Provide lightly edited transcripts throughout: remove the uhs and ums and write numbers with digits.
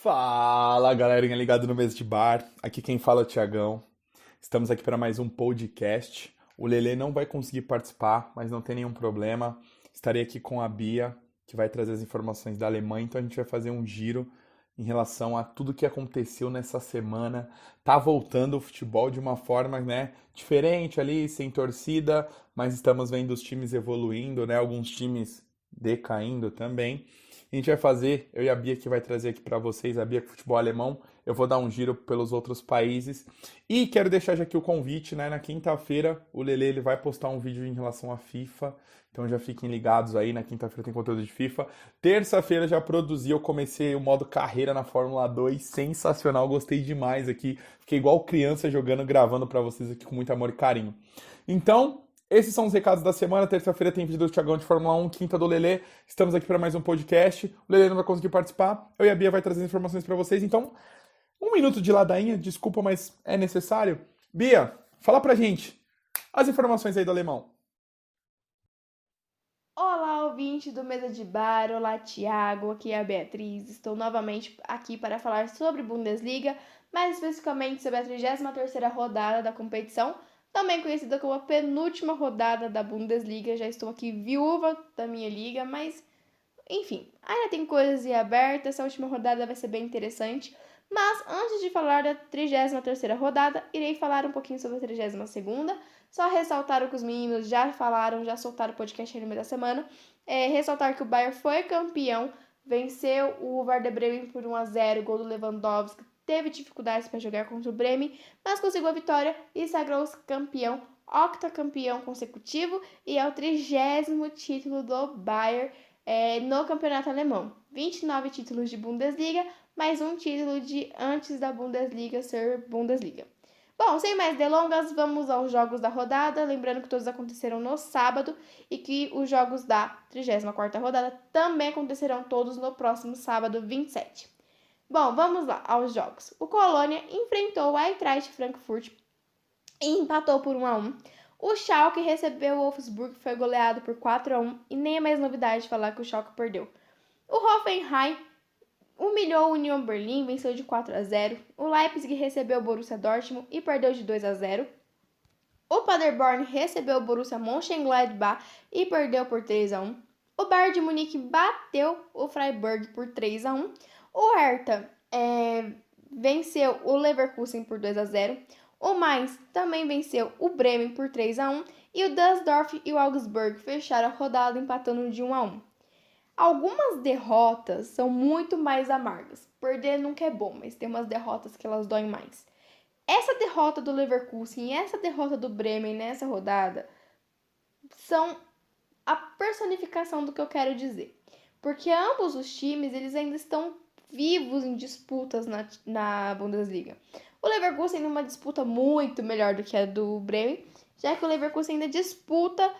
Fala, galerinha ligado no Mesa de Bar. Aqui quem fala é o Thiagão. Estamos aqui para mais um podcast. O Lelê não vai conseguir participar, mas não tem nenhum problema. Estarei aqui com a Bia, que vai trazer as informações da Alemanha. Então a gente vai fazer um giro em relação a tudo que aconteceu nessa semana. Tá voltando o futebol de uma forma, né, diferente ali, sem torcida, mas estamos vendo os times evoluindo, né? Alguns times decaindo também. A gente vai fazer, eu e a Bia que vai trazer aqui para vocês, a Bia com futebol alemão. Eu vou dar um giro pelos outros países. E quero deixar já aqui o convite, né? Na quinta-feira, o Lele ele vai postar um vídeo em relação à FIFA. Então já fiquem ligados aí, na quinta-feira tem conteúdo de FIFA. Terça-feira já produzi, eu comecei o modo carreira na Fórmula 2, sensacional, gostei demais aqui. Fiquei igual criança jogando, gravando para vocês aqui com muito amor e carinho. Então, esses são os recados da semana. Terça-feira tem vídeo do Thiagão de Fórmula 1, quinta do Lelê. Estamos aqui para mais um podcast. O Lelê não vai conseguir participar. Eu e a Bia vai trazer informações para vocês. Então, um minuto de ladainha, desculpa, mas é necessário. Bia, fala pra gente as informações aí do alemão. Olá, ouvinte do Mesa de Bar, olá, Thiago, aqui é a Beatriz. Estou novamente aqui para falar sobre Bundesliga, mais especificamente sobre a 33ª rodada da competição, também conhecida como a penúltima rodada da Bundesliga. Já estou aqui viúva da minha liga, mas enfim, ainda tem coisas em aberto, essa última rodada vai ser bem interessante. Mas antes de falar da 33ª rodada, irei falar um pouquinho sobre a 32ª. Só ressaltar o que os meninos já falaram, já soltaram o podcast aí no meio da semana. Ressaltar que o Bayern foi campeão, venceu o Werder Bremen por 1-0, gol do Lewandowski. Teve dificuldades para jogar contra o Bremen, mas conseguiu a vitória e sagrou-se campeão, octacampeão consecutivo, e é o 30º título do Bayern no campeonato alemão. 29 títulos de Bundesliga, mais um título de antes da Bundesliga ser Bundesliga. Bom, sem mais delongas, vamos aos jogos da rodada. Lembrando que todos aconteceram no sábado e que os jogos da 34ª rodada também acontecerão todos no próximo sábado, 27. Bom, vamos lá aos jogos. O Colônia enfrentou o Eintracht Frankfurt e empatou por 1-1. O Schalke recebeu o Wolfsburg, foi goleado por 4-1 e nem é mais novidade falar que o Schalke perdeu. O Hoffenheim humilhou o Union Berlin, venceu de 4-0. O Leipzig recebeu o Borussia Dortmund e perdeu de 2-0. O Paderborn recebeu o Borussia Mönchengladbach e perdeu por 3-1. O Bayern de Munique bateu o Freiburg por 3-1. O Hertha venceu o Leverkusen por 2-0. O Mainz também venceu o Bremen por 3-1. E o Düsseldorf e o Augsburg fecharam a rodada empatando de 1-1. Algumas derrotas são muito mais amargas. Perder nunca é bom, mas tem umas derrotas que elas doem mais. Essa derrota do Leverkusen e essa derrota do Bremen nessa rodada são a personificação do que eu quero dizer. Porque ambos os times eles ainda estão vivos em disputas na Bundesliga. O Leverkusen numa disputa muito melhor do que a do Bremen, já que o Leverkusen ainda disputa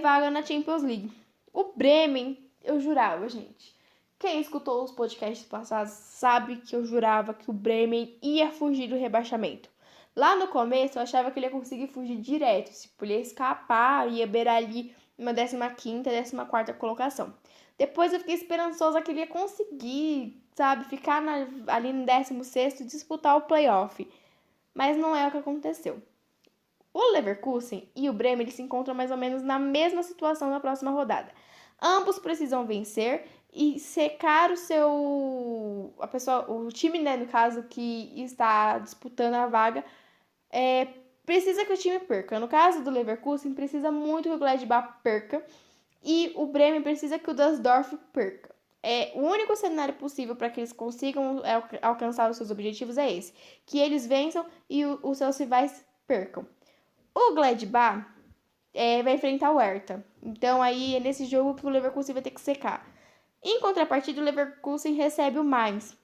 vaga na Champions League. O Bremen, eu jurava, gente. Quem escutou os podcasts passados sabe que eu jurava que o Bremen ia fugir do rebaixamento. Lá no começo eu achava que ele ia conseguir fugir direto, se podia escapar, ia beirar ali uma 15ª, 14ª colocação. Depois eu fiquei esperançosa que ele ia conseguir, sabe, ficar ali no 16º e disputar o playoff. Mas não é o que aconteceu. O Leverkusen e o Bremen eles se encontram mais ou menos na mesma situação na próxima rodada. Ambos precisam vencer e secar o time, né, no caso, que está disputando a vaga, precisa que o time perca. No caso do Leverkusen, precisa muito que o Gladbach perca e o Bremen precisa que o Düsseldorf perca. O único cenário possível para que eles consigam alcançar os seus objetivos é esse, que eles vençam e os seus rivais percam. O Gladbach vai enfrentar o Hertha. Então aí é nesse jogo que o Leverkusen vai ter que secar. Em contrapartida, o Leverkusen recebe o Mainz.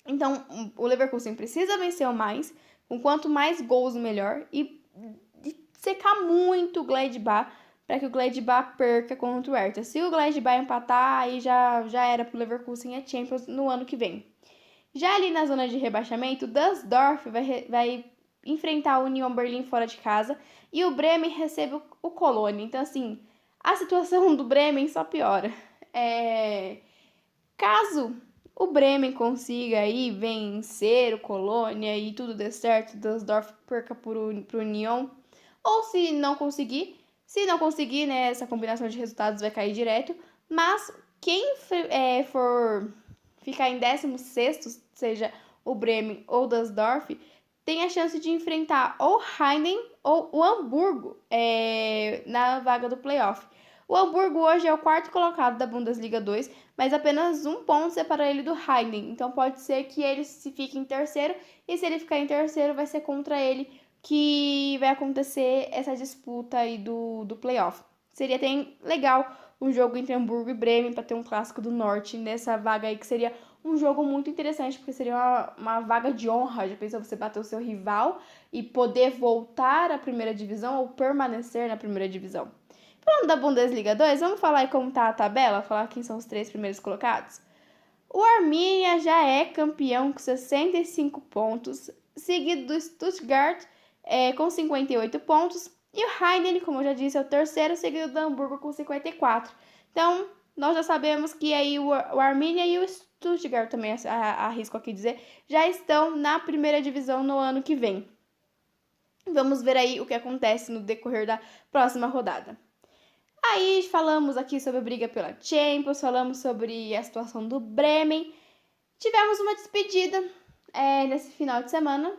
Então o Leverkusen precisa vencer o Mainz, com quanto mais gols melhor, e secar muito o Gladbach para que o Gladbach perca contra o Hertha. Se o Gladbach empatar, aí já era pro Leverkusen a Champions no ano que vem. Já ali na zona de rebaixamento, o Düsseldorf vai enfrentar o Union Berlin fora de casa e o Bremen recebe o Colônia. Então, assim, a situação do Bremen só piora. Caso o Bremen consiga aí vencer o Colônia e tudo dê certo, Düsseldorf perca pro Union, ou se não conseguir, né, essa combinação de resultados vai cair direto, mas quem for ficar em 16º, seja o Bremen ou o Düsseldorf, tem a chance de enfrentar ou Heidenheim ou o Hamburgo na vaga do playoff. O Hamburgo hoje é o quarto colocado da Bundesliga 2, mas apenas um ponto separa ele do Heidenheim. Então pode ser que ele se fique em terceiro, e se ele ficar em terceiro, vai ser contra ele que vai acontecer essa disputa aí do playoff. Seria até legal um jogo entre Hamburgo e Bremen para ter um clássico do norte nessa vaga aí, que seria um jogo muito interessante, porque seria uma vaga de honra. Já pensou você bater o seu rival e poder voltar à primeira divisão ou permanecer na primeira divisão? Falando da Bundesliga 2, vamos falar aí como tá a tabela, falar quem são os 3 primeiros colocados? O Arminia já é campeão com 65 pontos, seguido do Stuttgart com 58 pontos, e o Heidenheim, como eu já disse, é o terceiro, seguido do Hamburgo com 54. Então, nós já sabemos que aí o Arminia e o Stuttgart, também arrisco aqui dizer, já estão na primeira divisão no ano que vem. Vamos ver aí o que acontece no decorrer da próxima rodada. Aí falamos aqui sobre a briga pela Champions, falamos sobre a situação do Bremen. Tivemos uma despedida nesse final de semana.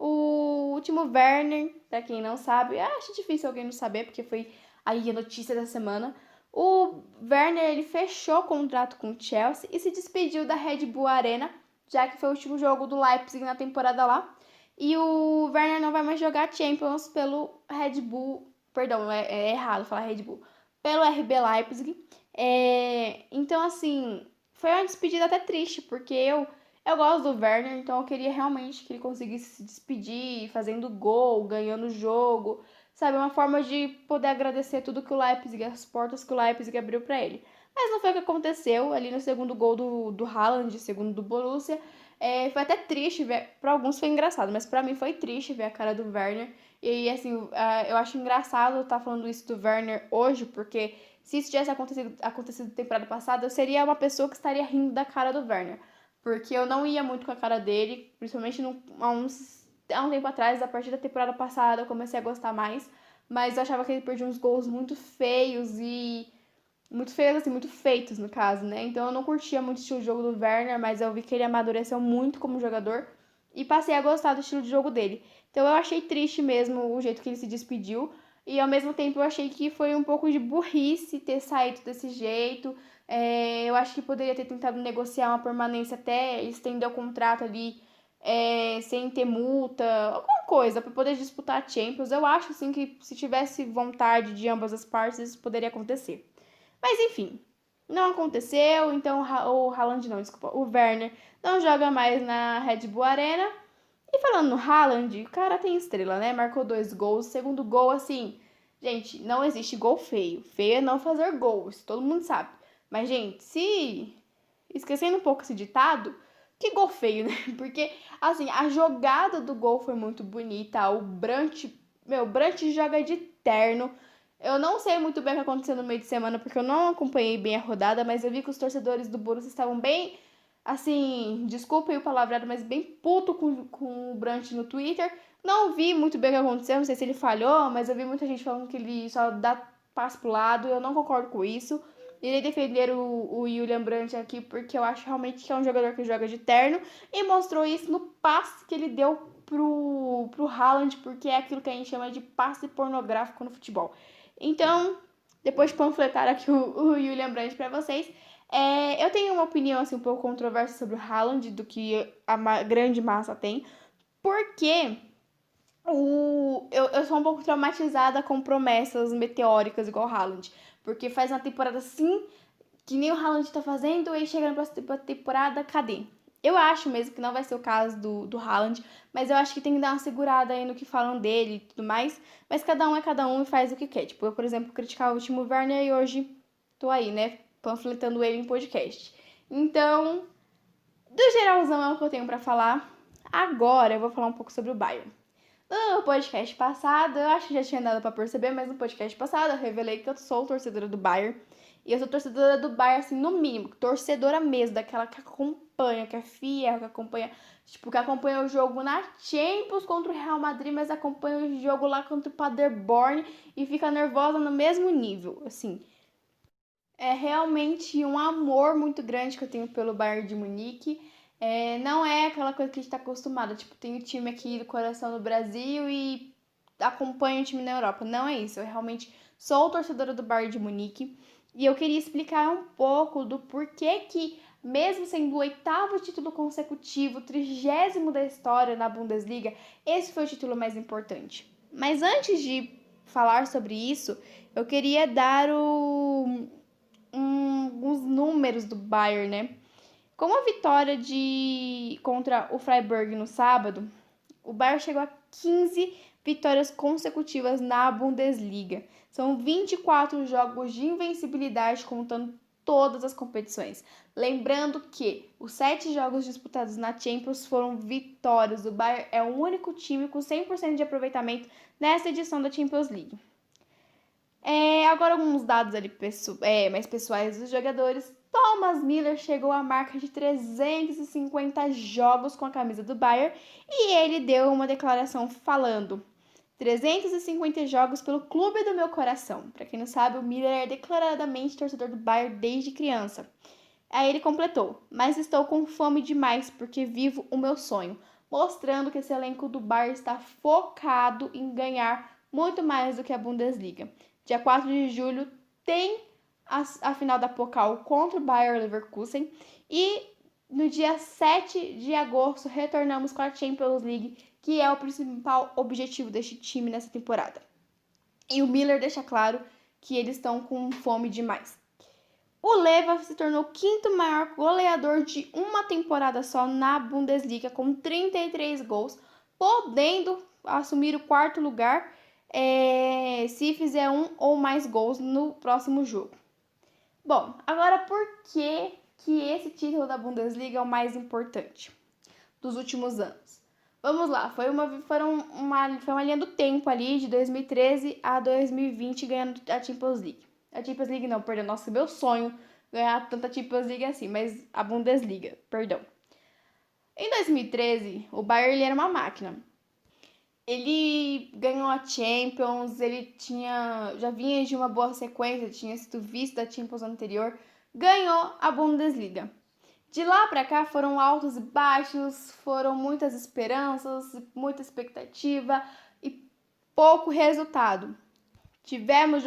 O último Werner, para quem não sabe, acho difícil alguém não saber, porque foi aí a notícia da semana. O Werner, ele fechou o contrato com o Chelsea e se despediu da Red Bull Arena, já que foi o último jogo do Leipzig na temporada lá. E o Werner não vai mais jogar Champions pelo Red Bull, perdão, é errado falar Red Bull, pelo RB Leipzig. Então, assim, foi uma despedida até triste, porque eu gosto do Werner, então eu queria realmente que ele conseguisse se despedir, fazendo gol, ganhando o jogo, sabe? Uma forma de poder agradecer tudo que o Leipzig, as portas que o Leipzig abriu para ele. Mas não foi o que aconteceu ali no segundo gol do Haaland, segundo do Borussia. Foi até triste ver, para alguns foi engraçado, mas para mim foi triste ver a cara do Werner. E assim, eu acho engraçado eu estar falando isso do Werner hoje, porque se isso tivesse acontecido na temporada passada, eu seria uma pessoa que estaria rindo da cara do Werner. Porque eu não ia muito com a cara dele, principalmente há um tempo atrás, a partir da temporada passada, eu comecei a gostar mais. Mas eu achava que ele perdia uns gols muito feios e muito feios, assim, muito feitos, no caso, né? Então eu não curtia muito o estilo de jogo do Werner, mas eu vi que ele amadureceu muito como jogador e passei a gostar do estilo de jogo dele. Então eu achei triste mesmo o jeito que ele se despediu e ao mesmo tempo eu achei que foi um pouco de burrice ter saído desse jeito. Eu acho que poderia ter tentado negociar uma permanência até estender o contrato ali sem ter multa, alguma coisa, para poder disputar a Champions. Eu acho, assim, que se tivesse vontade de ambas as partes, isso poderia acontecer. Mas enfim, não aconteceu, então o Haaland não, desculpa, o Werner não joga mais na Red Bull Arena. E falando no Haaland, o cara tem estrela, né? Marcou 2 gols, segundo gol, assim, gente, não existe gol feio. Feio é não fazer gol, isso todo mundo sabe. Mas, gente, esquecendo um pouco esse ditado, que gol feio, né? Porque, assim, a jogada do gol foi muito bonita, o Brandt joga de terno. Eu não sei muito bem o que aconteceu no meio de semana, porque eu não acompanhei bem a rodada, mas eu vi que os torcedores do Borussia estavam bem, assim, desculpem o palavreado, mas bem puto com o Brandt no Twitter. Não vi muito bem o que aconteceu, não sei se ele falhou, mas eu vi muita gente falando que ele só dá passe pro lado, eu não concordo com isso. Irei defender o Julian Brandt aqui, porque eu acho realmente que é um jogador que joga de terno, e mostrou isso no passe que ele deu pro Haaland, porque é aquilo que a gente chama de passe pornográfico no futebol. Então, depois de panfletar aqui o Julian Brandt para vocês, eu tenho uma opinião assim, um pouco controversa sobre o Haaland, do que a grande massa tem, porque eu sou um pouco traumatizada com promessas meteóricas igual o Haaland, porque faz uma temporada assim, que nem o Haaland tá fazendo, e chega na próxima temporada, cadê? Eu acho mesmo que não vai ser o caso do Haaland, mas eu acho que tem que dar uma segurada aí no que falam dele e tudo mais. Mas cada um é cada um e faz o que quer. Tipo, eu, por exemplo, criticava o último Werner e hoje tô aí, né, panfletando ele em podcast. Então, do geralzão é o que eu tenho pra falar. Agora eu vou falar um pouco sobre o Bayern. No podcast passado, eu acho que já tinha dado pra perceber, mas no podcast passado eu revelei que eu sou torcedora do Bayern. E eu sou torcedora do Bayern, assim, no mínimo, torcedora mesmo, daquela que acompanha, que é fiel, que acompanha, tipo, que acompanha o jogo na Champions contra o Real Madrid, mas acompanha o jogo lá contra o Paderborn e fica nervosa no mesmo nível, assim. É realmente um amor muito grande que eu tenho pelo Bayern de Munique. Não é aquela coisa que a gente está acostumado. Tipo, tem o time aqui do coração no Brasil e acompanho o time na Europa. Não é isso. Eu realmente sou torcedora do Bayern de Munique. E eu queria explicar um pouco do porquê que, mesmo sendo o 8º título consecutivo, 30º da história na Bundesliga, esse foi o título mais importante. Mas antes de falar sobre isso, eu queria dar alguns números do Bayern, né? Com a vitória contra o Freiburg no sábado, o Bayern chegou a 15 vitórias consecutivas na Bundesliga. São 24 jogos de invencibilidade, contando todas as competições. Lembrando que os 7 jogos disputados na Champions foram vitórias. O Bayern é o único time com 100% de aproveitamento nessa edição da Champions League. Agora alguns dados ali mais pessoais dos jogadores. Thomas Müller chegou à marca de 350 jogos com a camisa do Bayern e ele deu uma declaração falando: 350 jogos pelo clube do meu coração. Para quem não sabe, o Müller é declaradamente torcedor do Bayern desde criança. Aí ele completou: mas estou com fome demais porque vivo o meu sonho, mostrando que esse elenco do Bayern está focado em ganhar muito mais do que a Bundesliga. Dia 4 de julho tem a final da Pokal contra o Bayer Leverkusen e no dia 7 de agosto retornamos com a Champions League, que é o principal objetivo deste time nessa temporada. E o Müller deixa claro que eles estão com fome demais. O Leva se tornou o 5º maior goleador de uma temporada só na Bundesliga, com 33 gols, podendo assumir o 4º lugar se fizer um ou mais gols no próximo jogo. Bom, agora por que esse título da Bundesliga é o mais importante dos últimos anos? Vamos lá, foi uma linha do tempo ali, de 2013 a 2020, ganhando a Champions League. A Champions League não, perdão, nossa, meu sonho ganhar tanta Champions League assim, mas a Bundesliga, perdão. Em 2013, o Bayern ele era uma máquina. Ele ganhou a Champions, ele já vinha de uma boa sequência, tinha sido visto da Champions anterior, ganhou a Bundesliga. De lá para cá foram altos e baixos, foram muitas esperanças, muita expectativa e pouco resultado. Tivemos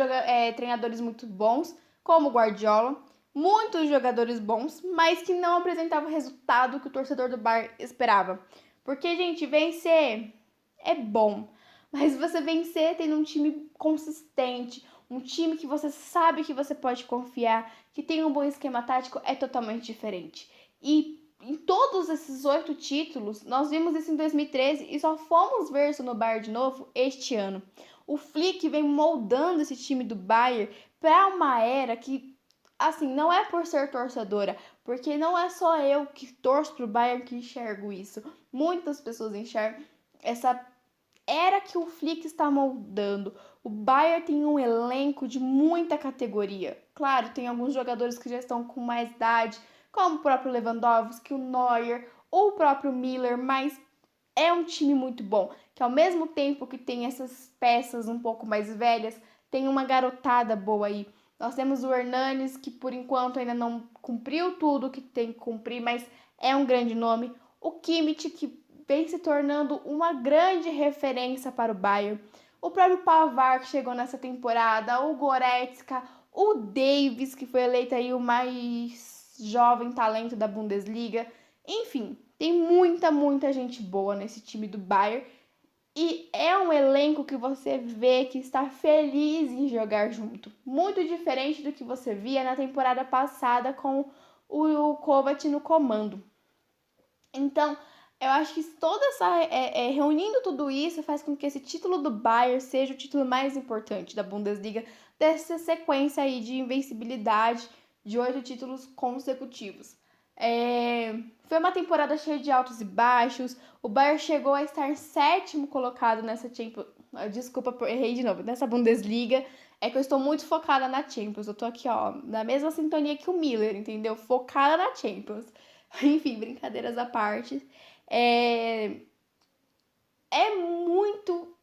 treinadores muito bons, como o Guardiola, muitos jogadores bons, mas que não apresentavam o resultado que o torcedor do Bayern esperava. Porque, gente, vencer é bom, mas você vencer tendo um time consistente, um time que você sabe que você pode confiar, que tem um bom esquema tático, é totalmente diferente. E em todos esses 8 títulos, nós vimos isso em 2013 e só fomos ver isso no Bayern de novo este ano. O Flick vem moldando esse time do Bayern para uma era que, assim, não é por ser torcedora, porque não é só eu que torço pro Bayern que enxergo isso. Muitas pessoas enxergam essa era que o Flick está moldando. O Bayern tem um elenco de muita categoria. Claro, tem alguns jogadores que já estão com mais idade, como o próprio Lewandowski, o Neuer, ou o próprio Müller, mas é um time muito bom, que ao mesmo tempo que tem essas peças um pouco mais velhas, tem uma garotada boa aí. Nós temos o Hernanes, que por enquanto ainda não cumpriu tudo que tem que cumprir, mas é um grande nome. O Kimmich, que vem se tornando uma grande referência para o Bayern. O próprio Pavard, que chegou nessa temporada, o Goretzka, o Davis, que foi eleito aí o mais jovem talento da Bundesliga. Enfim, tem muita gente boa nesse time do Bayern. E é um elenco que você vê que está feliz em jogar junto. Muito diferente do que você via na temporada passada com o Kovac no comando. Então, eu acho que reunindo tudo isso faz com que esse título do Bayern seja o título mais importante da Bundesliga, dessa sequência aí de invencibilidade de 8 títulos consecutivos. Foi uma temporada cheia de altos e baixos. O Bayern chegou a estar 7º colocado nessa Champions. Desculpa, errei de novo. Nessa Bundesliga. É que eu estou muito focada na Champions. Eu tô aqui, ó, na mesma sintonia que o Miller, entendeu? Focada na Champions. Enfim, brincadeiras à parte. É, é muito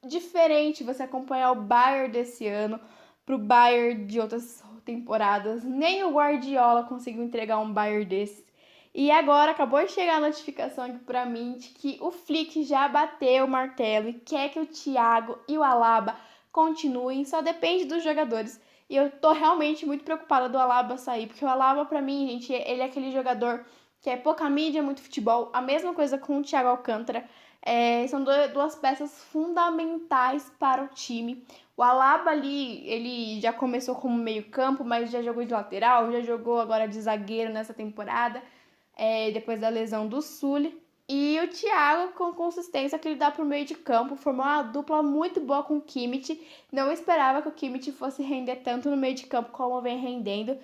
diferente você acompanhar o Bayern desse ano pro Bayern de outras temporadas. Nem o Guardiola conseguiu entregar um Bayern desse. E agora acabou de chegar a notificação aqui pra mim de que o Flick já bateu o martelo e quer que o Thiago e o Alaba continuem, só depende dos jogadores. E eu tô realmente muito preocupada do Alaba sair, porque o Alaba pra mim, gente, ele é aquele jogador que é pouca mídia, muito futebol. A mesma coisa com o Thiago Alcântara. São duas peças fundamentais para o time. O Alaba ali, ele já começou como meio campo, mas já jogou de lateral, já jogou agora de zagueiro nessa temporada, depois da lesão do Sully. E o Thiago, com consistência que ele dá pro meio de campo, formou uma dupla muito boa com o Kimmich. Não esperava que o Kimmich fosse render tanto no meio de campo como vem rendendo,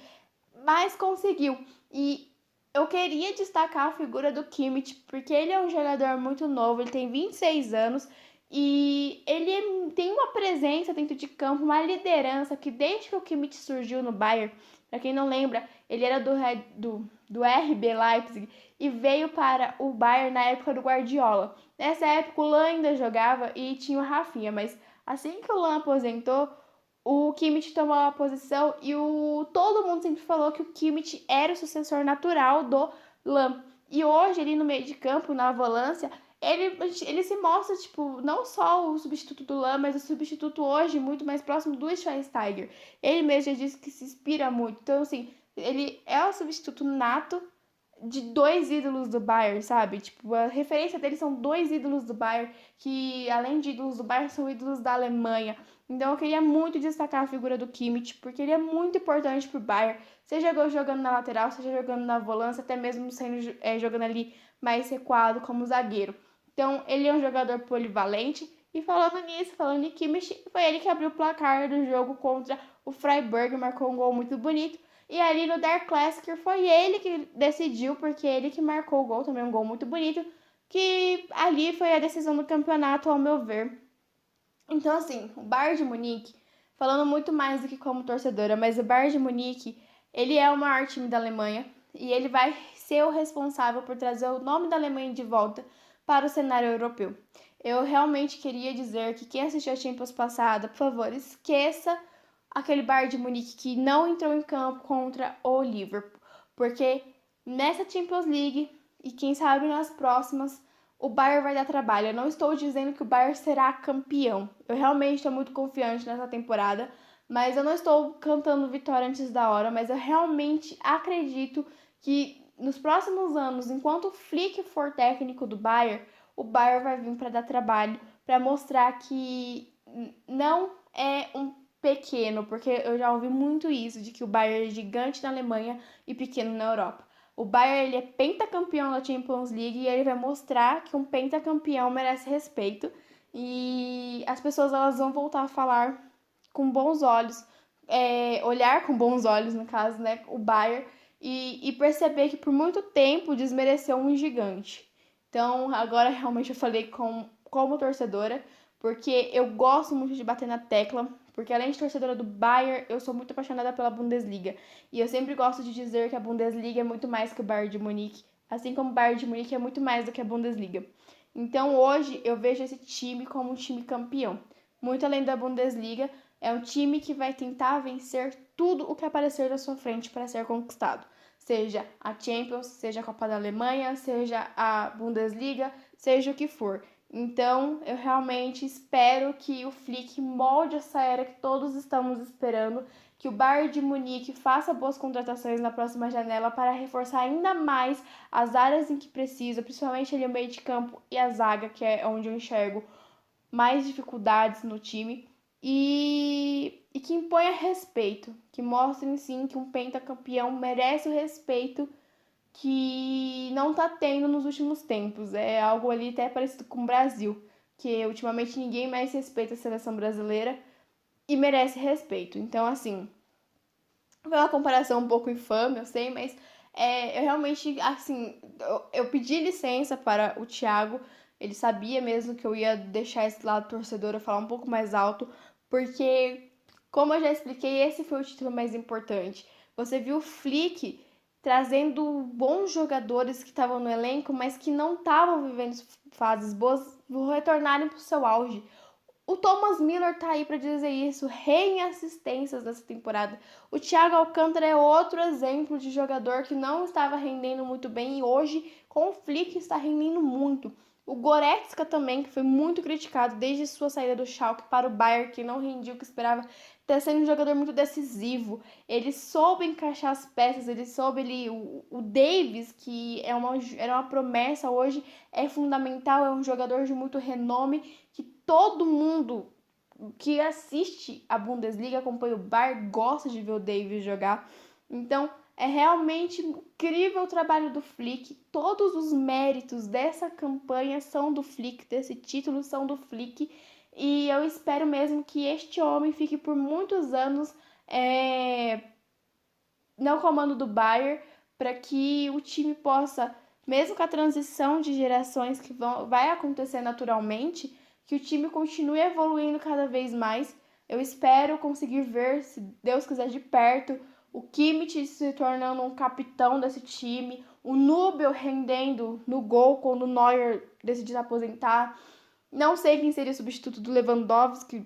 mas conseguiu. E eu queria destacar a figura do Kimmich, porque ele é um jogador muito novo, ele tem 26 anos e ele tem uma presença dentro de campo, uma liderança que desde que o Kimmich surgiu no Bayern, para quem não lembra, ele era do RB Leipzig e veio para o Bayern na época do Guardiola. Nessa época o Lan ainda jogava e tinha o Rafinha, mas assim que o Lan aposentou, o Kimmich tomou a posição e todo mundo sempre falou que o Kimmich era o sucessor natural do Lam. E hoje, ele no meio de campo, na volância, ele se mostra, tipo, não só o substituto do Lam, mas o substituto hoje muito mais próximo do Schweinsteiger. Ele mesmo já disse que se inspira muito. Então, assim, ele é o substituto nato de dois ídolos do Bayern, sabe? Tipo, a referência deles são dois ídolos do Bayern, que além de ídolos do Bayern, são ídolos da Alemanha. Então eu queria muito destacar a figura do Kimmich, porque ele é muito importante pro Bayern, seja jogando na lateral, seja jogando na volância, até mesmo sendo, jogando ali mais recuado como zagueiro. Então ele é um jogador polivalente. E falando nisso, falando em Kimmich, foi ele que abriu o placar do jogo contra o Freiburg, marcou um gol muito bonito. E ali no Der Klassiker foi ele que decidiu, porque ele que marcou o gol, também um gol muito bonito, que ali foi a decisão do campeonato, ao meu ver. Então, assim, o Bayern de Munique, falando muito mais do que como torcedora, mas o Bayern de Munique, ele é o maior time da Alemanha e ele vai ser o responsável por trazer o nome da Alemanha de volta para o cenário europeu. Eu realmente queria dizer que quem assistiu a Champions passada, por favor, esqueça aquele Bayern de Munique que não entrou em campo contra o Liverpool, porque nessa Champions League e quem sabe nas próximas o Bayern vai dar trabalho. Eu não estou dizendo que o Bayern será campeão. Eu realmente estou muito confiante nessa temporada, mas eu não estou cantando vitória antes da hora, mas eu realmente acredito que nos próximos anos, enquanto o Flick for técnico do Bayern, o Bayern vai vir para dar trabalho, para mostrar que não é um pequeno, porque eu já ouvi muito isso, de que o Bayern é gigante na Alemanha e pequeno na Europa. O Bayern ele é pentacampeão da Champions League e ele vai mostrar que um pentacampeão merece respeito e as pessoas elas vão voltar a falar com bons olhos, olhar com bons olhos, no caso, né, o Bayern e perceber que por muito tempo desmereceu um gigante. Então, agora realmente eu falei como torcedora, porque eu gosto muito de bater na tecla, porque além de torcedora do Bayern, eu sou muito apaixonada pela Bundesliga. E eu sempre gosto de dizer que a Bundesliga é muito mais que o Bayern de Munique, assim como o Bayern de Munique é muito mais do que a Bundesliga. Então hoje eu vejo esse time como um time campeão. Muito além da Bundesliga, é um time que vai tentar vencer tudo o que aparecer da sua frente para ser conquistado. Seja a Champions, seja a Copa da Alemanha, seja a Bundesliga, seja o que for. Então, eu realmente espero que o Flick molde essa era que todos estamos esperando, que o Bayern de Munique faça boas contratações na próxima janela para reforçar ainda mais as áreas em que precisa, principalmente ali o meio de campo e a zaga, que é onde eu enxergo mais dificuldades no time, e que imponha respeito, que mostrem sim que um pentacampeão merece o respeito que não tá tendo nos últimos tempos. É algo ali até parecido com o Brasil, que ultimamente ninguém mais respeita a seleção brasileira e merece respeito. Então, assim, foi uma comparação um pouco infame, eu sei, mas eu realmente, assim, eu pedi licença para o Thiago, ele sabia mesmo que eu ia deixar esse lado torcedor eu falar um pouco mais alto, porque Como eu já expliquei, esse foi o título mais importante. Você viu o Flick trazendo bons jogadores que estavam no elenco, mas que não estavam vivendo fases boas, retornarem para o seu auge. O Thomas Miller tá aí para dizer isso, rei em assistências nessa temporada. O Thiago Alcântara é outro exemplo de jogador que não estava rendendo muito bem e hoje, com o Flick, está rendendo muito. O Goretzka também, que foi muito criticado desde sua saída do Schalke para o Bayern, que não rendia o que esperava, está sendo um jogador muito decisivo. Ele soube encaixar as peças, ele soube... O Davis, que era uma promessa hoje, é fundamental, é um jogador de muito renome, que todo mundo que assiste a Bundesliga, acompanha o Bayern, gosta de ver o Davis jogar. Então, é realmente incrível o trabalho do Flick. Todos os méritos dessa campanha são do Flick, desse título são do Flick. E eu espero mesmo que este homem fique por muitos anos no comando do Bayern, para que o time possa, mesmo com a transição de gerações que vai acontecer naturalmente, que o time continue evoluindo cada vez mais. Eu espero conseguir ver, se Deus quiser, de perto, o Kimmich se tornando um capitão desse time, o Nubel rendendo no gol quando o Neuer decidiu aposentar. Não sei quem seria o substituto do Lewandowski,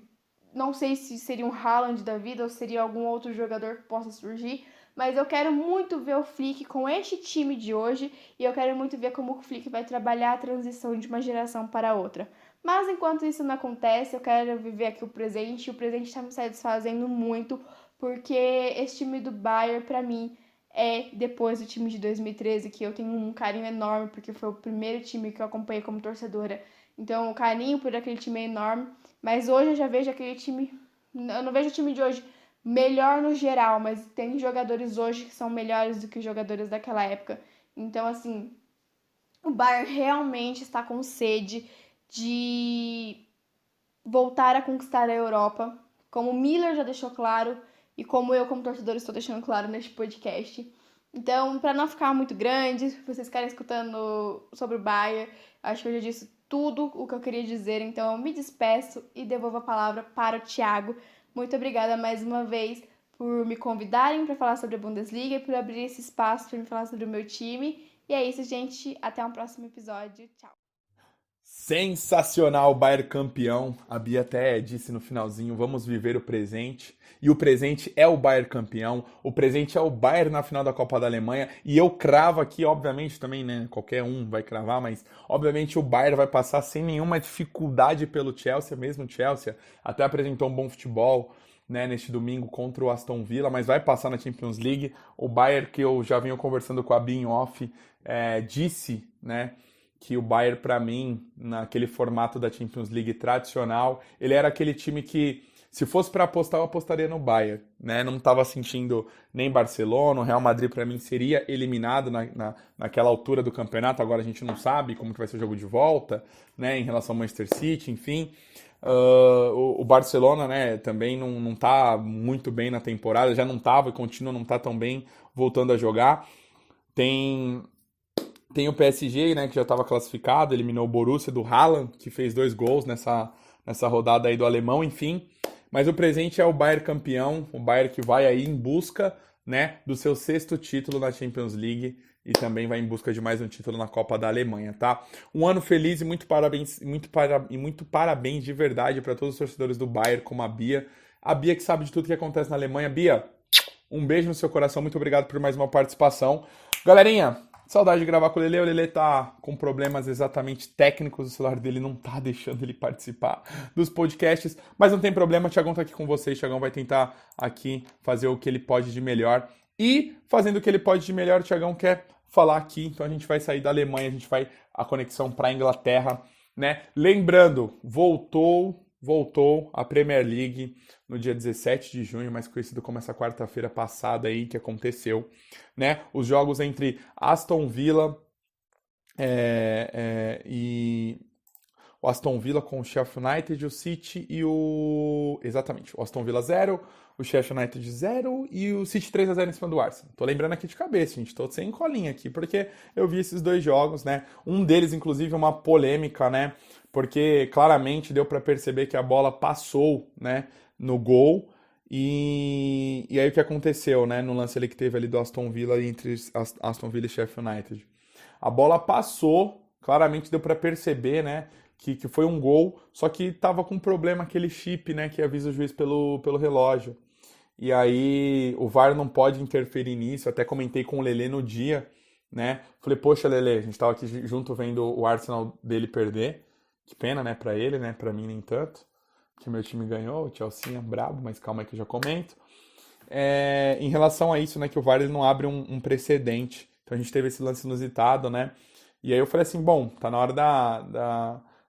não sei se seria um Haaland da vida ou seria algum outro jogador que possa surgir, mas eu quero muito ver o Flick com este time de hoje e eu quero muito ver como o Flick vai trabalhar a transição de uma geração para outra. Mas enquanto isso não acontece, eu quero viver aqui o presente, e o presente está me satisfazendo muito, porque esse time do Bayern, para mim, é depois do time de 2013, que eu tenho um carinho enorme, porque foi o primeiro time que eu acompanhei como torcedora. Então, o carinho por aquele time é enorme, mas hoje eu já vejo aquele time... Eu não vejo o time de hoje melhor no geral, mas tem jogadores hoje que são melhores do que os jogadores daquela época. Então, assim, o Bayern realmente está com sede de voltar a conquistar a Europa, como o Miller já deixou claro e como eu, como torcedor, estou deixando claro neste podcast. Então, para não ficar muito grande, vocês ficarem escutando sobre o Bayern, acho que eu já disse tudo o que eu queria dizer, então eu me despeço e devolvo a palavra para o Thiago. Muito obrigada mais uma vez por me convidarem para falar sobre a Bundesliga e por abrir esse espaço para me falar sobre o meu time. E é isso, gente. Até um próximo episódio. Tchau. Sensacional, Bayern campeão. A Bia até disse no finalzinho, vamos viver o presente. E o presente é o Bayern campeão. O presente é o Bayern na final da Copa da Alemanha. E eu cravo aqui, obviamente, também, né? Qualquer um vai cravar, mas obviamente o Bayern vai passar sem nenhuma dificuldade pelo Chelsea, mesmo o Chelsea. Até apresentou um bom futebol, né, neste domingo contra o Aston Villa, mas vai passar na Champions League. O Bayern, que eu já venho conversando com a Bia em off, disse, né, que o Bayern, para mim, naquele formato da Champions League tradicional, ele era aquele time que, se fosse para apostar, eu apostaria no Bayern, né? Não estava sentindo nem Barcelona, o Real Madrid, para mim, seria eliminado naquela altura do campeonato. Agora a gente não sabe como que vai ser o jogo de volta, né, em relação ao Manchester City, enfim. O Barcelona, né, também não tá muito bem na temporada, já não estava e continua não tá tão bem voltando a jogar. Tem o PSG, né, que já estava classificado, eliminou o Borussia do Haaland, que fez 2 gols nessa rodada aí do alemão, enfim. Mas o presente é o Bayern campeão, o Bayern que vai aí em busca, né, do seu 6º título na Champions League e também vai em busca de mais um título na Copa da Alemanha, tá? Um ano feliz e muito parabéns de verdade para todos os torcedores do Bayern, como a Bia. A Bia que sabe de tudo que acontece na Alemanha. Bia, um beijo no seu coração, muito obrigado por mais uma participação. Galerinha, saudade de gravar com o Lelê. O Lelê tá com problemas exatamente técnicos, o celular dele não tá deixando ele participar dos podcasts, mas não tem problema, o Thiagão tá aqui com vocês, o Thiagão vai tentar aqui fazer o que ele pode de melhor. E fazendo o que ele pode de melhor, o Thiagão quer falar aqui, então a gente vai sair da Alemanha, a gente vai a conexão para a Inglaterra, né? Lembrando, voltou a Premier League no dia 17 de junho, mais conhecido como essa quarta-feira passada aí que aconteceu, né? Os jogos entre Aston Villa e o Aston Villa com o Sheffield United, o City e o... Exatamente, o Aston Villa 0, o Sheffield United 0 e o City 3-0 em cima do Arsenal. Tô lembrando aqui de cabeça, gente, tô sem colinha aqui, porque eu vi esses 2 jogos, né? Um deles, inclusive, uma polêmica, né? Porque claramente deu para perceber que a bola passou, né, no gol E aí o que aconteceu, né, no lance ali que teve ali do Aston Villa entre Aston Villa e Sheffield United? A bola passou, claramente deu para perceber, né, que foi um gol, só que tava com problema aquele chip, né, que avisa o juiz pelo relógio. E aí o VAR não pode interferir nisso, até comentei com o Lelê no dia, né? Falei, poxa, Lelê, a gente tava aqui junto vendo o Arsenal dele perder. Que pena, né, pra ele, né? Pra mim nem tanto. Que meu time ganhou, o Chelsea é brabo, mas calma aí que eu já comento. Em relação a isso, né, que o VAR ele não abre um precedente. Então a gente teve esse lance inusitado, né? E aí eu falei assim, bom, tá na hora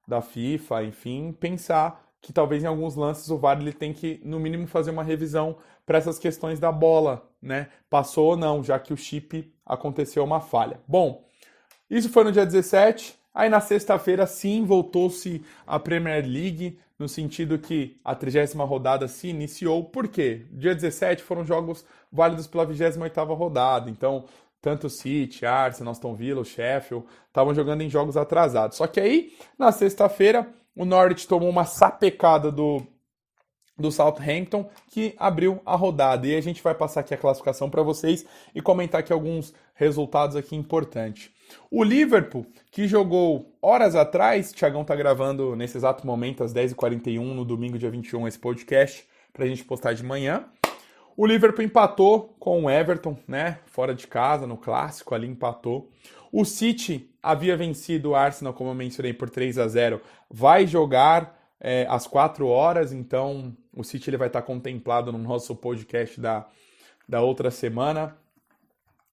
da FIFA, enfim, pensar que talvez em alguns lances o VAR ele tem que, no mínimo, fazer uma revisão para essas questões da bola, né? Passou ou não, já que o chip aconteceu uma falha. Bom, isso foi no dia 17. Aí na sexta-feira, sim, voltou-se a Premier League, no sentido que a 30ª rodada se iniciou. Por quê? Dia 17 foram jogos válidos pela 28ª rodada. Então, tanto o City, Arsenal, Aston Villa, o Sheffield, estavam jogando em jogos atrasados. Só que aí, na sexta-feira, o Norwich tomou uma sapecada do Southampton, que abriu a rodada. E a gente vai passar aqui a classificação para vocês e comentar aqui alguns resultados aqui importantes. O Liverpool, que jogou horas atrás, o Thiagão tá gravando nesse exato momento, às 10h41, no domingo, dia 21, esse podcast, pra gente postar de manhã. O Liverpool empatou com o Everton, né? Fora de casa, no clássico, ali empatou. O City havia vencido o Arsenal, como eu mencionei, por 3-0. Vai jogar às 4 horas, então o City ele vai estar contemplado no nosso podcast da outra semana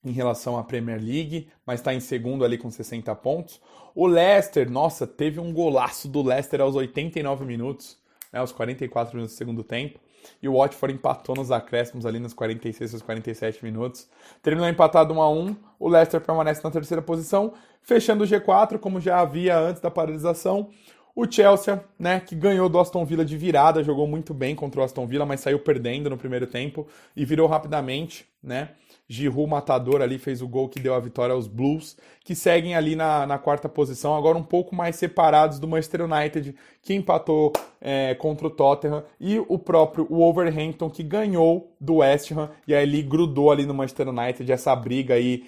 em relação à Premier League, mas está em segundo ali com 60 pontos. O Leicester, nossa, teve um golaço do Leicester aos 89 minutos, né, aos 44 minutos do segundo tempo. E o Watford empatou nos acréscimos ali nos 46 aos 47 minutos. Terminou empatado 1-1. O Leicester permanece na terceira posição, fechando o G4, como já havia antes da paralisação. O Chelsea, né, que ganhou do Aston Villa de virada, jogou muito bem contra o Aston Villa, mas saiu perdendo no primeiro tempo e virou rapidamente, né? Giroud, matador ali, fez o gol que deu a vitória aos Blues, que seguem ali na quarta posição, agora um pouco mais separados do Manchester United, que empatou contra o Tottenham, e o próprio Wolverhampton, que ganhou do West Ham, e aí ele grudou ali no Manchester United, essa briga aí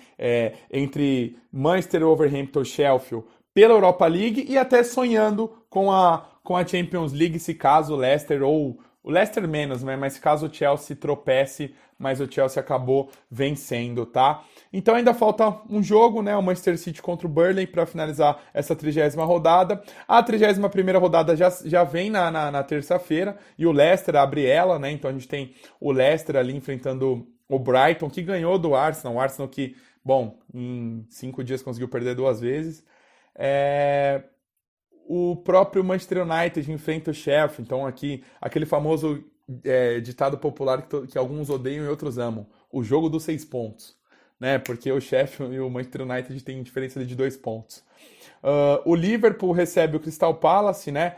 entre Manchester, Wolverhampton e Sheffield pela Europa League, e até sonhando com a Champions League, se caso o Leicester, ou o Leicester menos, né? Mas caso o Chelsea tropece, mas o Chelsea acabou vencendo, tá? Então ainda falta um jogo, né? O Manchester City contra o Burnley para finalizar essa 30ª rodada. A 31ª rodada já vem na terça-feira e o Leicester abre ela, né? Então a gente tem o Leicester ali enfrentando o Brighton, que ganhou do Arsenal. O Arsenal que, bom, em 5 dias conseguiu perder 2 vezes. O próprio Manchester United enfrenta o Sheffield, então aqui aquele famoso ditado popular que alguns odeiam e outros amam, o jogo dos 6 pontos, né? Porque o Sheffield e o Manchester United têm diferença de 2 pontos. O Liverpool recebe o Crystal Palace, né?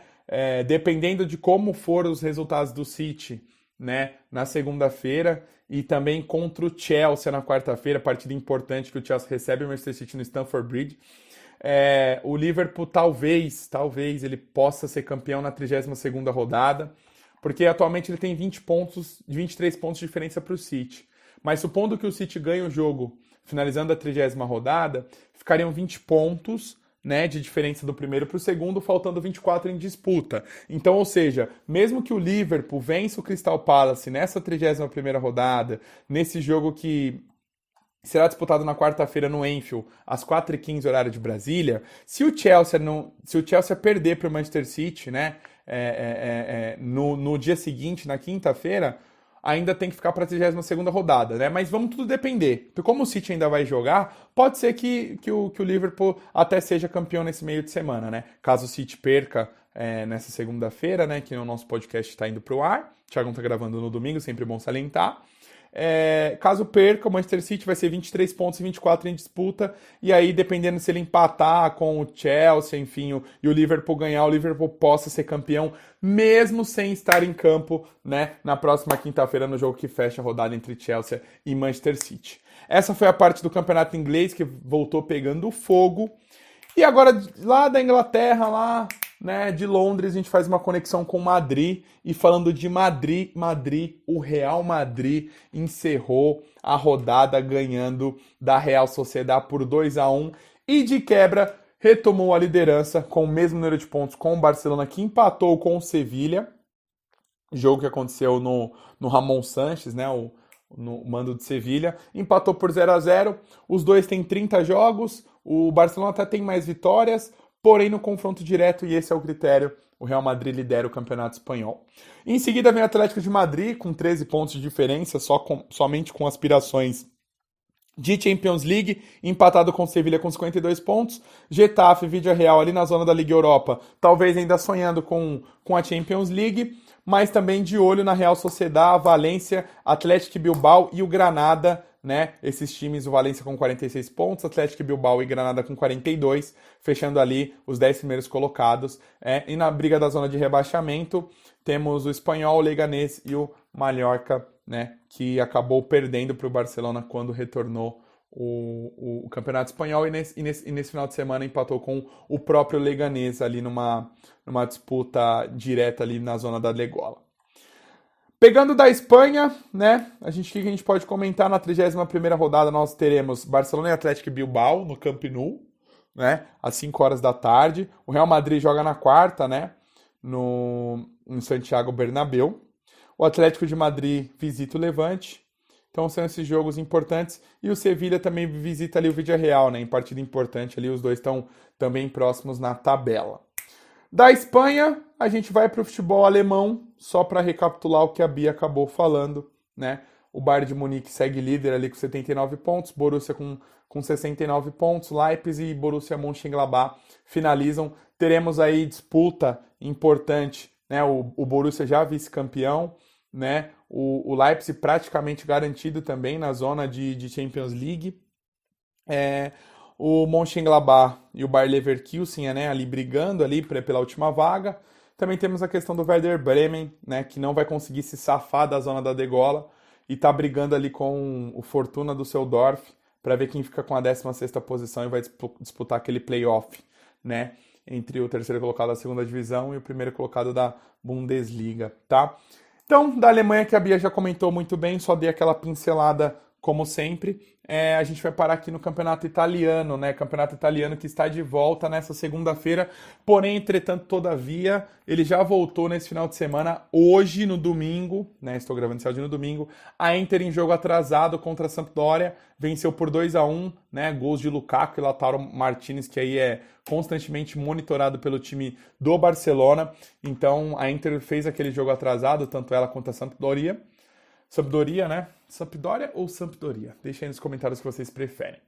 Dependendo de como foram os resultados do City, né? Na segunda-feira, e também contra o Chelsea na quarta-feira, partida importante que o Chelsea recebe o Manchester City no Stamford Bridge. O Liverpool talvez ele possa ser campeão na 32ª rodada, porque atualmente ele tem 23 pontos de diferença para o City. Mas supondo que o City ganhe o jogo, finalizando a 30ª rodada, ficariam 20 pontos, né, de diferença do primeiro para o segundo, faltando 24 em disputa. Então, ou seja, mesmo que o Liverpool vença o Crystal Palace nessa 31ª rodada, nesse jogo que será disputado na quarta-feira no Anfield, às 4h15, horário de Brasília, se o Chelsea perder para o Manchester City, né, no dia seguinte, na quinta-feira, ainda tem que ficar para a 32ª rodada, né? Mas vamos tudo depender. Porque como o City ainda vai jogar, pode ser que o Liverpool até seja campeão nesse meio de semana, né? Caso o City perca nessa segunda-feira, né, que o nosso podcast está indo para o ar. O Thiago está gravando no domingo, sempre bom salientar. Caso perca, o Manchester City vai ser 23 pontos e 24 em disputa, e aí dependendo se ele empatar com o Chelsea, enfim, e o Liverpool ganhar, o Liverpool possa ser campeão, mesmo sem estar em campo, né, na próxima quinta-feira no jogo que fecha a rodada entre Chelsea e Manchester City. Essa foi a parte do campeonato inglês que voltou pegando fogo, e agora lá da Inglaterra, lá né, de Londres, a gente faz uma conexão com Madrid. E falando de Madrid, o Real Madrid encerrou a rodada ganhando da Real Sociedad por 2-1 e de quebra retomou a liderança com o mesmo número de pontos com o Barcelona, que empatou com o Sevilha. Jogo que aconteceu no Ramon Sanches, né, no mando de Sevilha. Empatou por 0-0. Os dois têm 30 jogos. O Barcelona até tem mais vitórias, porém no confronto direto, e esse é o critério, o Real Madrid lidera o Campeonato Espanhol. Em seguida vem o Atlético de Madrid, com 13 pontos de diferença, somente com aspirações de Champions League, empatado com o Sevilha com 52 pontos. Getafe e Villarreal ali na zona da Liga Europa, talvez ainda sonhando com a Champions League, mas também de olho na Real Sociedad, a Valência, Atlético Bilbao e o Granada, né? Esses times, o Valência com 46 pontos, Atlético Bilbao e Granada com 42, fechando ali os 10 primeiros colocados. E na briga da zona de rebaixamento, temos o Espanhol, o Leganés e o Mallorca, né? Que acabou perdendo para o Barcelona quando retornou o Campeonato Espanhol e nesse final de semana empatou com o próprio Leganés ali numa disputa direta ali na zona da degola. Pegando da Espanha, né, o que a gente pode comentar na 31ª rodada, nós teremos Barcelona e Atlético Bilbao no Camp Nou, né, às 5 horas da tarde. O Real Madrid joga na quarta, né, em Santiago Bernabéu. O Atlético de Madrid visita o Levante. Então são esses jogos importantes. E o Sevilha também visita ali o Villarreal, né, em partida importante ali, os dois estão também próximos na tabela. Da Espanha, a gente vai para o futebol alemão, só para recapitular o que a Bia acabou falando, né? O Bayern de Munique segue líder ali com 79 pontos, Borussia com 69 pontos, Leipzig e Borussia Mönchengladbach finalizam. Teremos aí disputa importante, né? O Borussia já vice-campeão, né? O Leipzig praticamente garantido também na zona de Champions League. O Mönchengladbach e o Bayer Leverkusen, né, ali brigando ali pela última vaga. Também temos a questão do Werder Bremen, né, que não vai conseguir se safar da zona da degola e está brigando ali com o Fortuna Düsseldorf para ver quem fica com a 16ª posição e vai disputar aquele playoff, né, entre o terceiro colocado da segunda divisão e o primeiro colocado da Bundesliga, tá? Então, da Alemanha, que a Bia já comentou muito bem, só dei aquela pincelada como sempre. A gente vai parar aqui no Campeonato Italiano, né? Campeonato Italiano que está de volta nessa segunda-feira, porém, entretanto, todavia, ele já voltou nesse final de semana, hoje, no domingo, né? Estou gravando esse áudio no domingo, a Inter em jogo atrasado contra a Sampdoria, venceu por 2-1, né? Gols de Lukaku e Lautaro Martinez, que aí é constantemente monitorado pelo time do Barcelona. Então, a Inter fez aquele jogo atrasado, tanto ela quanto a Sampdoria. Sampdoria, né? Sampdoria ou Sampdoria? Deixa aí nos comentários o que vocês preferem.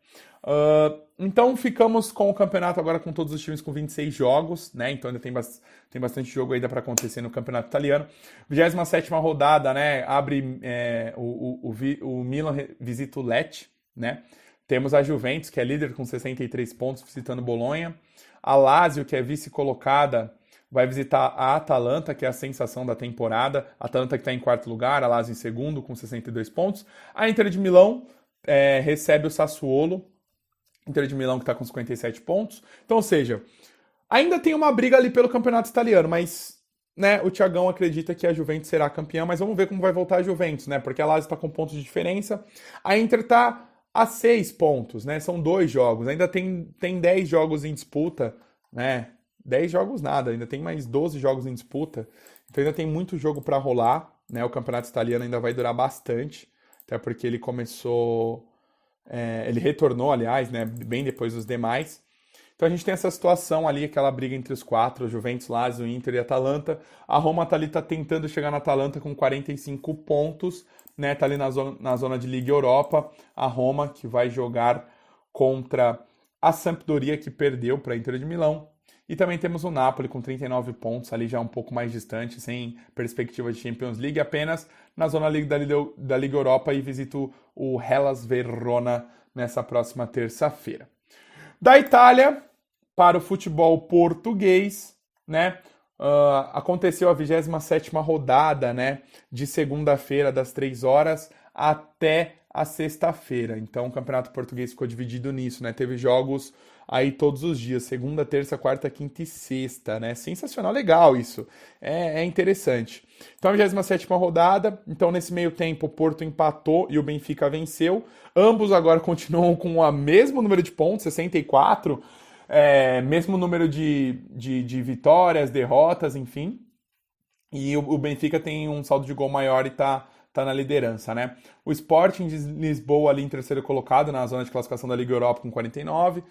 Então ficamos com o campeonato agora com todos os times com 26 jogos, né? Então ainda tem bastante jogo ainda para acontecer no campeonato italiano. 27ª rodada, né? Abre o Milan visita o Lecce, né? Temos a Juventus, que é líder com 63 pontos, visitando Bolonha. A Lazio, que é vice-colocada, vai visitar a Atalanta, que é a sensação da temporada. A Atalanta que está em quarto lugar, a Lazio em segundo, com 62 pontos. A Inter de Milão recebe o Sassuolo. Inter de Milão que está com 57 pontos. Então, ou seja, ainda tem uma briga ali pelo campeonato italiano, mas, né, o Thiagão acredita que a Juventus será campeã, mas vamos ver como vai voltar a Juventus, né? Porque a Lazio está com pontos de diferença. A Inter está a 6 pontos, né? São 2 jogos. Ainda tem 10 jogos em disputa, né? 10 jogos nada, ainda tem mais 12 jogos em disputa, então ainda tem muito jogo para rolar, né? O campeonato italiano ainda vai durar bastante, até porque ele ele retornou, aliás, né, bem depois dos demais. Então a gente tem essa situação ali, aquela briga entre os 4, Juventus, Lazio, Inter e Atalanta. A Roma tá ali tentando chegar na Atalanta com 45 pontos, né? Tá ali na zona de Liga Europa. A Roma que vai jogar contra a Sampdoria, que perdeu para a Inter de Milão. E também temos o Napoli com 39 pontos, ali já um pouco mais distante, sem perspectiva de Champions League, apenas na zona da Liga Europa, e visito o Hellas Verona nessa próxima terça-feira. Da Itália para o futebol português, né? Aconteceu a 27ª rodada, né? De segunda-feira, das 3 horas até a sexta-feira. Então o Campeonato Português ficou dividido nisso, né? Teve jogos aí todos os dias, segunda, terça, quarta, quinta e sexta, né? Sensacional, legal isso. É interessante. Então a 27ª rodada, então nesse meio tempo o Porto empatou e o Benfica venceu. Ambos agora continuam com o mesmo número de pontos, 64, mesmo número de vitórias, derrotas, enfim. E o Benfica tem um saldo de gol maior e tá na liderança, né? O Sporting de Lisboa ali em terceiro colocado na zona de classificação da Liga Europa com 49.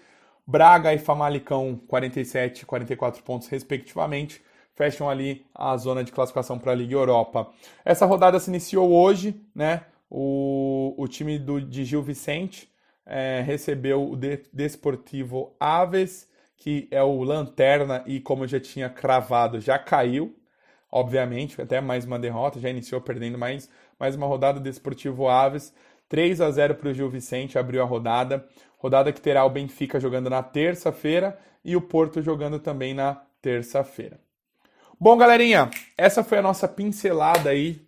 Braga e Famalicão 47 e 44 pontos respectivamente. Fecham ali a zona de classificação para a Liga Europa. Essa rodada se iniciou hoje, né? O time de Gil Vicente recebeu o Desportivo Aves, que é o lanterna e, como eu já tinha cravado, já caiu. Obviamente, até mais uma derrota, já iniciou perdendo mais uma rodada do Desportivo Aves. 3-0 para o Gil Vicente, abriu a rodada. Rodada que terá o Benfica jogando na terça-feira e o Porto jogando também na terça-feira. Bom, galerinha, essa foi a nossa pincelada aí.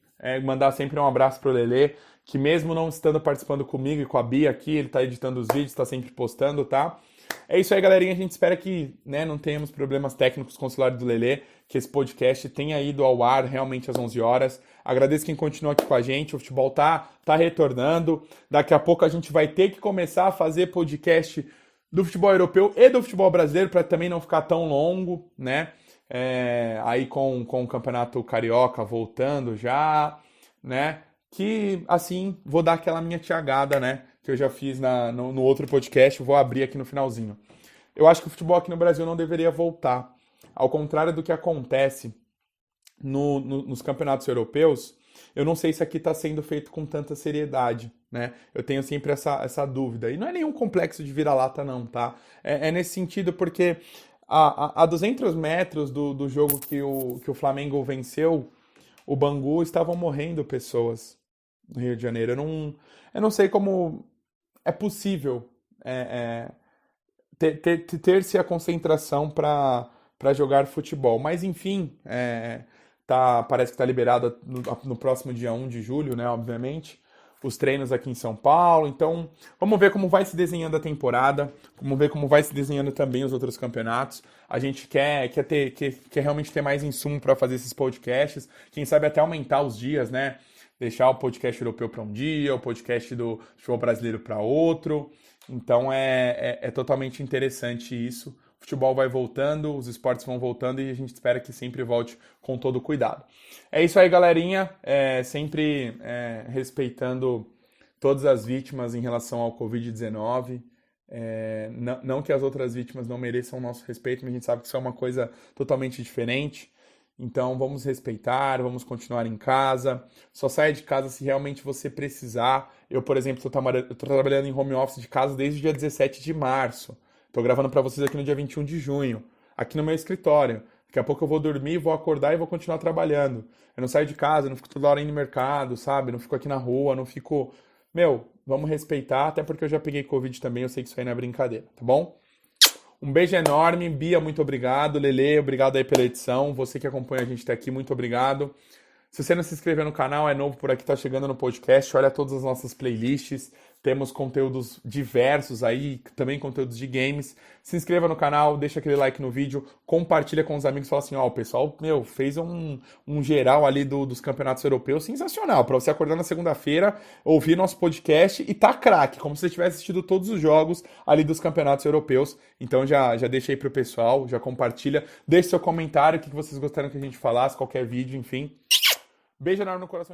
Mandar sempre um abraço pro Lelê, que mesmo não estando participando comigo e com a Bia aqui, ele tá editando os vídeos, tá sempre postando, tá? É isso aí, galerinha. A gente espera que, né, não tenhamos problemas técnicos com o celular do Lelê, que esse podcast tenha ido ao ar realmente às 11 horas. Agradeço quem continua aqui com a gente. O futebol tá retornando. Daqui a pouco a gente vai ter que começar a fazer podcast do futebol europeu e do futebol brasileiro, para também não ficar tão longo, né? Aí com o Campeonato Carioca voltando já, né? Que, assim, vou dar aquela minha tiagada, né? Que eu já fiz no outro podcast, vou abrir aqui no finalzinho. Eu acho que o futebol aqui no Brasil não deveria voltar. Ao contrário do que acontece nos campeonatos europeus, eu não sei se aqui está sendo feito com tanta seriedade, né? Eu tenho sempre essa dúvida. E não é nenhum complexo de vira-lata, não, tá? É nesse sentido porque a 200 metros do jogo que o Flamengo venceu, o Bangu, estavam morrendo pessoas no Rio de Janeiro. Eu não sei como é possível ter-se a concentração para jogar futebol. Mas, enfim, parece que está liberado no próximo dia 1 de julho, né, obviamente, os treinos aqui em São Paulo. Então, vamos ver como vai se desenhando a temporada, vamos ver como vai se desenhando também os outros campeonatos. A gente quer realmente ter mais insumo para fazer esses podcasts, quem sabe até aumentar os dias, né? Deixar o podcast europeu para um dia, o podcast do futebol brasileiro para outro. Então é totalmente interessante isso. O futebol vai voltando, os esportes vão voltando e a gente espera que sempre volte com todo cuidado. É isso aí, galerinha. Sempre respeitando todas as vítimas em relação ao Covid-19. Não que as outras vítimas não mereçam o nosso respeito, mas a gente sabe que isso é uma coisa totalmente diferente. Então vamos respeitar, vamos continuar em casa. Só saia de casa se realmente você precisar. Eu, por exemplo, estou trabalhando em home office de casa desde o dia 17 de março. Estou gravando para vocês aqui no dia 21 de junho, aqui no meu escritório. Daqui a pouco eu vou dormir, vou acordar e vou continuar trabalhando. Eu não saio de casa, não fico toda hora indo no mercado, sabe? Não fico aqui na rua, não fico... Vamos respeitar, até porque eu já peguei Covid também, eu sei que isso aí não é brincadeira, tá bom? Um beijo enorme, Bia, muito obrigado. Lelê, obrigado aí pela edição. Você que acompanha a gente até aqui, muito obrigado. Se você não se inscreveu no canal, é novo por aqui, tá chegando no podcast, olha todas as nossas playlists. Temos conteúdos diversos aí, também conteúdos de games. Se inscreva no canal, deixa aquele like no vídeo, compartilha com os amigos, fala assim, ó, o pessoal, fez um geral ali dos campeonatos europeus sensacional, para você acordar na segunda-feira, ouvir nosso podcast e tá craque, como se você tivesse assistido todos os jogos ali dos campeonatos europeus. Então já deixa aí pro pessoal, já compartilha, deixa seu comentário, o que vocês gostaram que a gente falasse, qualquer vídeo, enfim. Beijo enorme no coração.